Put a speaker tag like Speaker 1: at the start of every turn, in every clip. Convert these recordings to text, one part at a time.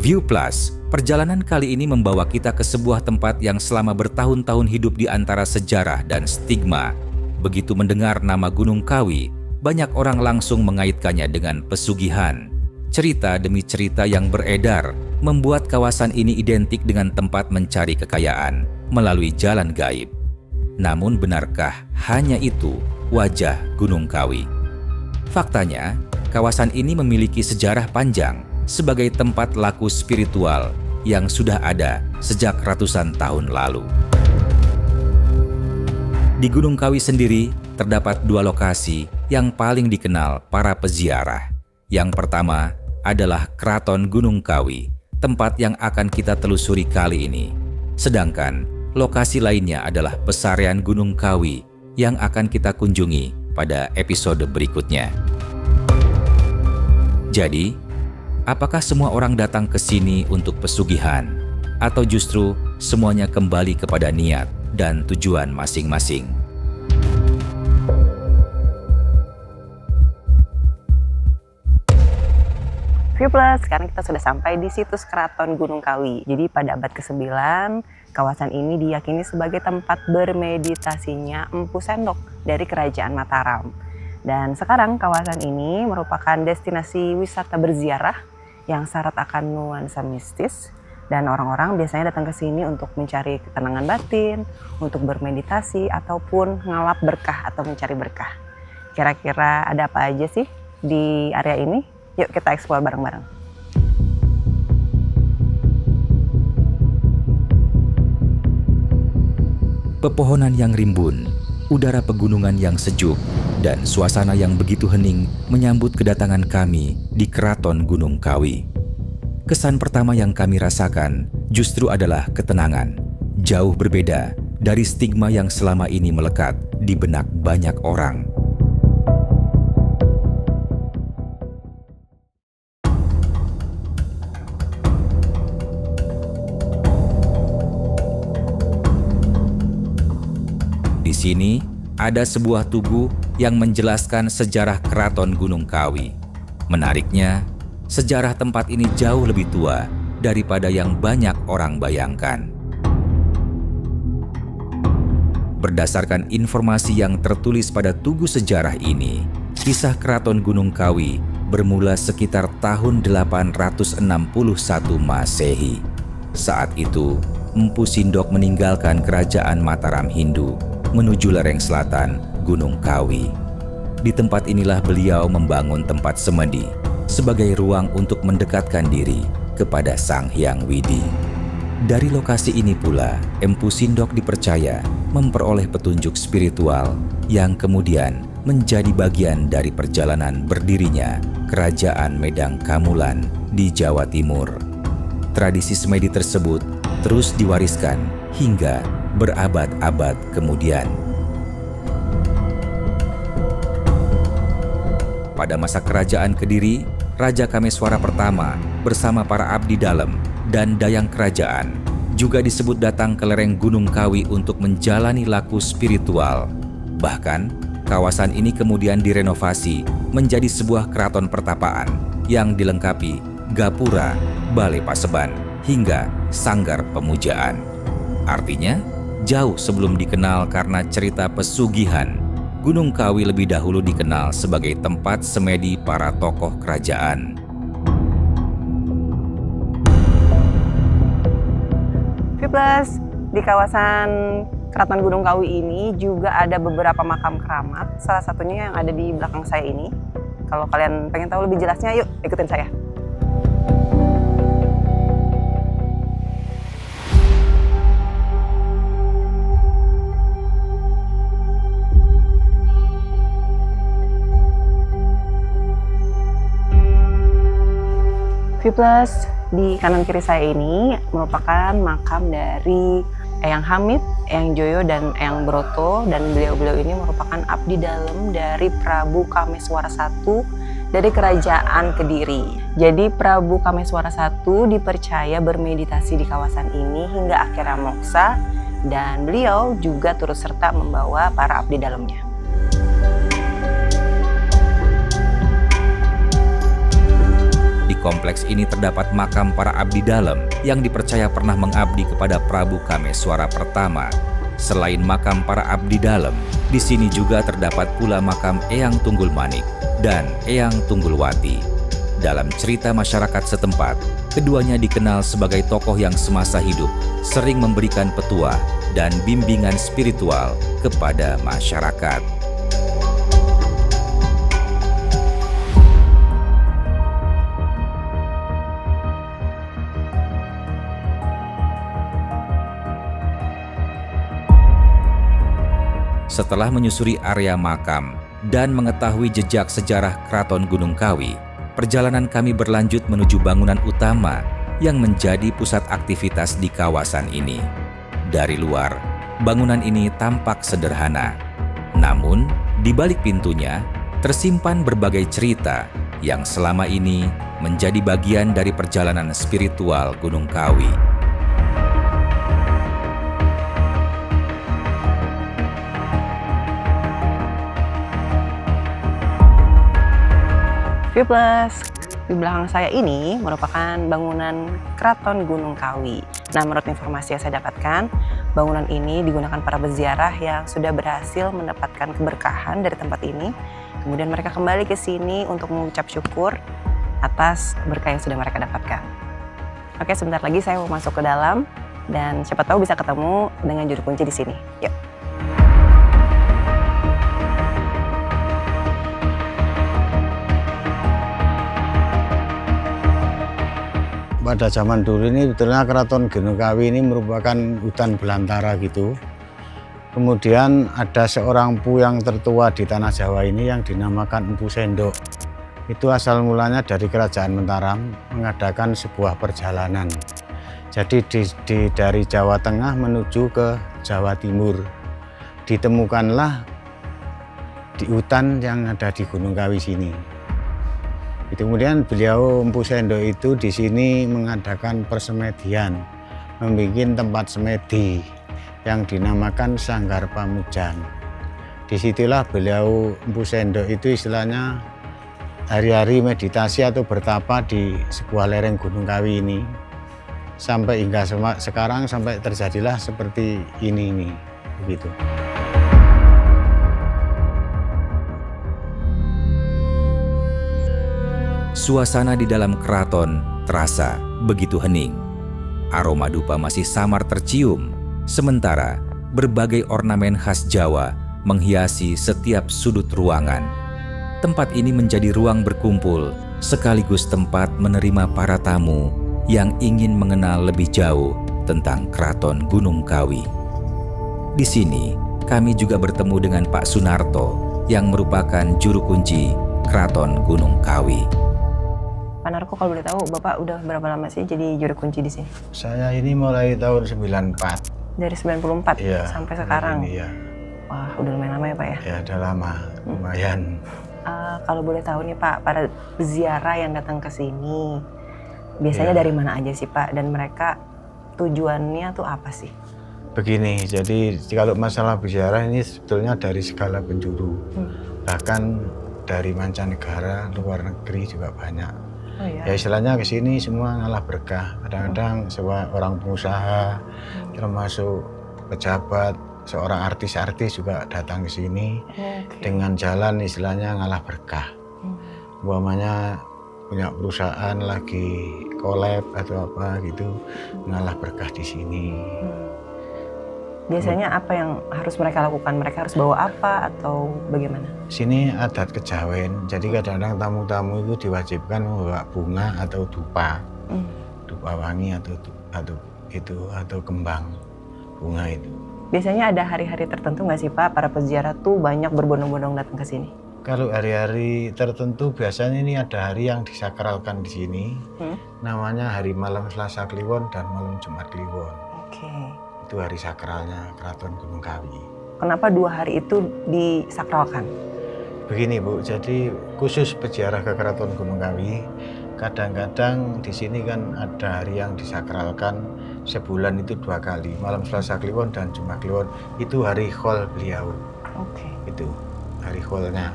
Speaker 1: View Plus, perjalanan kali ini membawa kita ke sebuah tempat yang selama bertahun-tahun hidup di antara sejarah dan stigma. Begitu mendengar nama Gunung Kawi, banyak orang langsung mengaitkannya dengan pesugihan. Cerita demi cerita yang beredar membuat kawasan ini identik dengan tempat mencari kekayaan melalui jalan gaib. Namun benarkah hanya itu wajah Gunung Kawi? Faktanya, kawasan ini memiliki sejarah panjang sebagai tempat laku spiritual yang sudah ada sejak ratusan tahun lalu. Di Gunung Kawi sendiri, terdapat dua lokasi yang paling dikenal para peziarah. Yang pertama adalah Keraton Gunung Kawi, tempat yang akan kita telusuri kali ini. Sedangkan lokasi lainnya adalah Pesarean Gunung Kawi yang akan kita kunjungi pada episode berikutnya. Jadi, apakah semua orang datang ke sini untuk pesugihan? Atau justru semuanya kembali kepada niat dan tujuan masing-masing?
Speaker 2: View Plus, sekarang kita sudah sampai di situs Keraton Gunung Kawi. Jadi pada abad ke-9, kawasan ini diyakini sebagai tempat bermeditasinya Empu Sendok dari Kerajaan Mataram. Dan sekarang kawasan ini merupakan destinasi wisata berziarah yang syarat akan nuansa mistis. Dan orang-orang biasanya datang ke sini untuk mencari ketenangan batin, untuk bermeditasi, ataupun ngalap berkah atau mencari berkah. Kira-kira ada apa aja sih di area ini? Yuk kita eksplor bareng-bareng.
Speaker 1: Pepohonan yang rimbun, udara pegunungan yang sejuk, dan suasana yang begitu hening menyambut kedatangan kami di Keraton Gunung Kawi. Kesan pertama yang kami rasakan justru adalah ketenangan, jauh berbeda dari stigma yang selama ini melekat di benak banyak orang. Di sini ada sebuah tugu yang menjelaskan sejarah Keraton Gunung Kawi. Menariknya, sejarah tempat ini jauh lebih tua daripada yang banyak orang bayangkan. Berdasarkan informasi yang tertulis pada tugu sejarah ini, kisah Keraton Gunung Kawi bermula sekitar tahun 861 Masehi. Saat itu, Empu Sindok meninggalkan kerajaan Mataram Hindu menuju lereng selatan Gunung Kawi. Di tempat inilah beliau membangun tempat semedi sebagai ruang untuk mendekatkan diri kepada Sang Hyang Widi. Dari lokasi ini pula, Empu Sindok dipercaya memperoleh petunjuk spiritual yang kemudian menjadi bagian dari perjalanan berdirinya Kerajaan Medang Kamulan di Jawa Timur. Tradisi semedi tersebut terus diwariskan hingga berabad-abad kemudian. Pada masa kerajaan Kediri, Raja Kameswara pertama bersama para abdi dalam dan dayang kerajaan juga disebut datang ke lereng Gunung Kawi untuk menjalani laku spiritual. Bahkan, kawasan ini kemudian direnovasi menjadi sebuah keraton pertapaan yang dilengkapi gapura, balai paseban, hingga sanggar pemujaan. Artinya, jauh sebelum dikenal karena cerita pesugihan, Gunung Kawi lebih dahulu dikenal sebagai tempat semedi para tokoh kerajaan.
Speaker 2: View Plus, di kawasan Keraton Gunung Kawi ini juga ada beberapa makam keramat, salah satunya yang ada di belakang saya ini. Kalau kalian pengen tahu lebih jelasnya, yuk ikutin saya. View Plus, di kanan kiri saya ini merupakan makam dari Eyang Hamid, Eyang Joyo, dan Eyang Broto, dan beliau-beliau ini merupakan abdi dalam dari Prabu Kameswara I dari Kerajaan Kediri. Jadi Prabu Kameswara I dipercaya bermeditasi di kawasan ini hingga akhirnya moksa, dan beliau juga turut serta membawa para abdi dalamnya.
Speaker 1: kompleks ini terdapat makam para abdi dalem yang dipercaya pernah mengabdi kepada Prabu Kameswara pertama. Selain makam para abdi dalem, di sini juga terdapat pula makam Eyang Tunggul Manik dan Eyang Tunggulwati. Dalam cerita masyarakat setempat, keduanya dikenal sebagai tokoh yang semasa hidup sering memberikan petuah dan bimbingan spiritual kepada masyarakat. Setelah menyusuri area makam dan mengetahui jejak sejarah Keraton Gunung Kawi, perjalanan kami berlanjut menuju bangunan utama yang menjadi pusat aktivitas di kawasan ini. Dari luar, bangunan ini tampak sederhana. Namun, di balik pintunya tersimpan berbagai cerita yang selama ini menjadi bagian dari perjalanan spiritual Gunung Kawi.
Speaker 2: Plus, di belakang saya ini merupakan bangunan Keraton Gunung Kawi. Nah, menurut informasi yang saya dapatkan, bangunan ini digunakan para peziarah yang sudah berhasil mendapatkan keberkahan dari tempat ini. Kemudian mereka kembali ke sini untuk mengucap syukur atas berkah yang sudah mereka dapatkan. Oke, sebentar lagi saya mau masuk ke dalam dan siapa tahu bisa ketemu dengan juru kunci di sini. Yuk.
Speaker 3: Pada zaman dulu ini sebetulnya Keraton Gunung Kawi ini merupakan hutan belantara gitu. Kemudian ada seorang empu yang tertua di tanah Jawa ini yang dinamakan Empu Sendok. Itu asal mulanya dari Kerajaan Mataram mengadakan sebuah perjalanan. Jadi dari Jawa Tengah menuju ke Jawa Timur. Ditemukanlah di hutan yang ada di Gunung Kawi sini. Itu kemudian beliau Empu Sendok itu di sini mengadakan persemedian, membuat tempat semedi yang dinamakan Sanggar Pamujan. Disitulah beliau Empu Sendok itu istilahnya hari-hari meditasi atau bertapa di sebuah lereng Gunung Kawi ini. Sampai hingga sekarang sampai terjadilah seperti ini begitu.
Speaker 1: Suasana di dalam keraton terasa begitu hening. Aroma dupa masih samar tercium, sementara berbagai ornamen khas Jawa menghiasi setiap sudut ruangan. Tempat ini menjadi ruang berkumpul, sekaligus tempat menerima para tamu yang ingin mengenal lebih jauh tentang Keraton Gunung Kawi. Di sini, kami juga bertemu dengan Pak Sunarto yang merupakan juru kunci Keraton Gunung Kawi.
Speaker 2: Pak Narko, kalau boleh tahu, Bapak udah berapa lama sih jadi juru kunci di sini?
Speaker 3: Saya ini mulai tahun 94.
Speaker 2: Dari 94
Speaker 3: ya,
Speaker 2: sampai sekarang?
Speaker 3: Ini, ya.
Speaker 2: Wah, udah lumayan lama ya Pak ya?
Speaker 3: Ya, udah lama, lumayan.
Speaker 2: Kalau boleh tahu nih Pak, para peziarah yang datang ke sini, biasanya dari mana aja sih Pak? Dan mereka tujuannya tuh apa sih?
Speaker 3: Begini, jadi kalau masalah peziarah ini sebetulnya dari segala penjuru. Bahkan dari mancanegara, luar negeri juga banyak.
Speaker 2: Oh, iya.
Speaker 3: Ya istilahnya ke sini semua ngalah berkah. Kadang-kadang orang pengusaha, termasuk pejabat, seorang artis-artis juga datang ke sini dengan jalan istilahnya ngalah berkah. Umpamanya punya perusahaan lagi collab atau apa gitu, ngalah berkah di sini.
Speaker 2: Biasanya apa yang harus mereka lakukan? Mereka harus bawa apa atau bagaimana?
Speaker 3: Sini adat kejawen, jadi kadang-kadang tamu-tamu itu diwajibkan membawa bunga atau dupa, dupa wangi atau kembang bunga itu.
Speaker 2: Biasanya ada hari-hari tertentu nggak sih Pak, para peziarah tuh banyak berbondong-bondong datang ke sini?
Speaker 3: Kalau hari-hari tertentu biasanya ini ada hari yang disakralkan di sini, namanya hari malam Selasa Kliwon dan malam Jumat Kliwon.
Speaker 2: Oke.
Speaker 3: Itu hari sakralnya Keraton Gunung Kawi.
Speaker 2: Kenapa 2 hari itu disakralkan?
Speaker 3: Begini Bu, jadi khusus peziarah ke Keraton Gunung Kawi, kadang-kadang di sini kan ada hari yang disakralkan sebulan itu 2 kali, malam Selasa Kliwon dan Jumat Kliwon, itu hari khol beliau.
Speaker 2: Oke.
Speaker 3: Itu hari kholnya,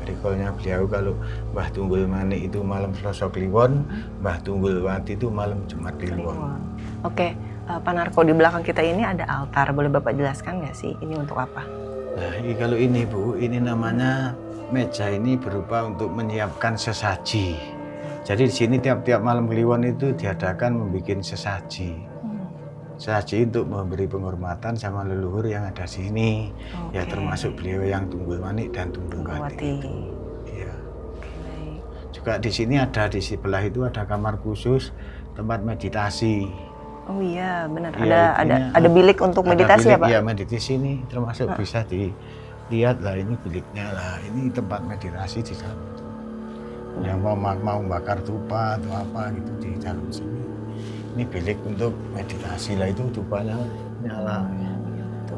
Speaker 3: dekolnya beliau kalau Mbah Tunggul Manik itu malam Selasa Kliwon, Mbah Tunggul Wati itu malam Jumat Kliwon.
Speaker 2: Oke, Pak Narko, di belakang kita ini ada altar. Boleh Bapak jelaskan nggak sih ini untuk apa?
Speaker 3: Nah, kalau ini Bu, ini namanya meja ini berupa untuk menyiapkan sesaji. Jadi di sini tiap-tiap malam Kliwon itu diadakan membuat sesaji. Sesaji untuk memberi penghormatan sama leluhur yang ada di sini. Ya termasuk beliau yang Tunggul Manik dan Tunggul Wati. Iya.
Speaker 2: Baik.
Speaker 3: Juga di sini ada di sebelah itu ada kamar khusus tempat meditasi.
Speaker 2: Oh iya, benar.
Speaker 3: Ya,
Speaker 2: Ada bilik untuk meditasi ya, Pak?
Speaker 3: Iya, meditasi ini termasuk bisa dilihat lah, ini biliknya lah. Ini tempat meditasi di dalam itu. Yang mau bakar tupa atau apa gitu di dalam sini. Ini bilik untuk meditasi lah, itu tupanya nyala.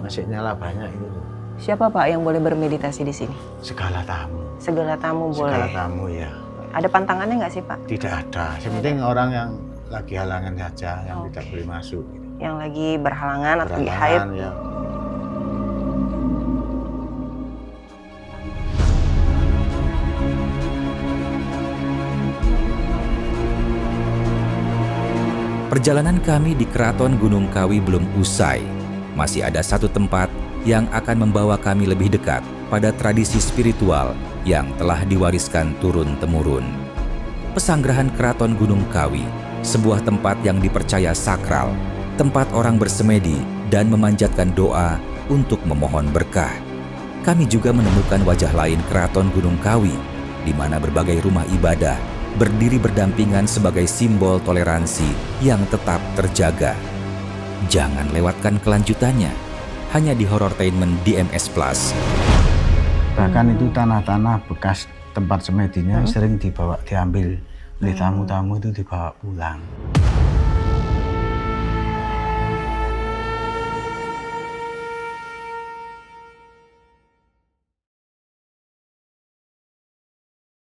Speaker 3: Masih nyala banyak itu.
Speaker 2: Siapa Pak yang boleh bermeditasi di sini?
Speaker 3: Segala tamu.
Speaker 2: Segala tamu boleh.
Speaker 3: Segala tamu ya.
Speaker 2: Ada pantangannya nggak sih Pak?
Speaker 3: Tidak ada. Yang penting orang yang lagi halangan saja yang tidak boleh masuk.
Speaker 2: Yang lagi berhalangan atau lagi haid.
Speaker 3: Ya.
Speaker 1: Perjalanan kami di Keraton Gunung Kawi belum usai. Masih ada satu tempat yang akan membawa kami lebih dekat pada tradisi spiritual yang telah diwariskan turun-temurun. Pesanggerahan Keraton Gunung Kawi, sebuah tempat yang dipercaya sakral, tempat orang bersemedi dan memanjatkan doa untuk memohon berkah. Kami juga menemukan wajah lain Keraton Gunung Kawi, di mana berbagai rumah ibadah berdiri berdampingan sebagai simbol toleransi yang tetap terjaga. Jangan lewatkan kelanjutannya, hanya di Horortainment DMS Plus.
Speaker 3: Bahkan itu tanah-tanah bekas tempat semedinya sering diambil oleh tamu-tamu, itu dibawa pulang.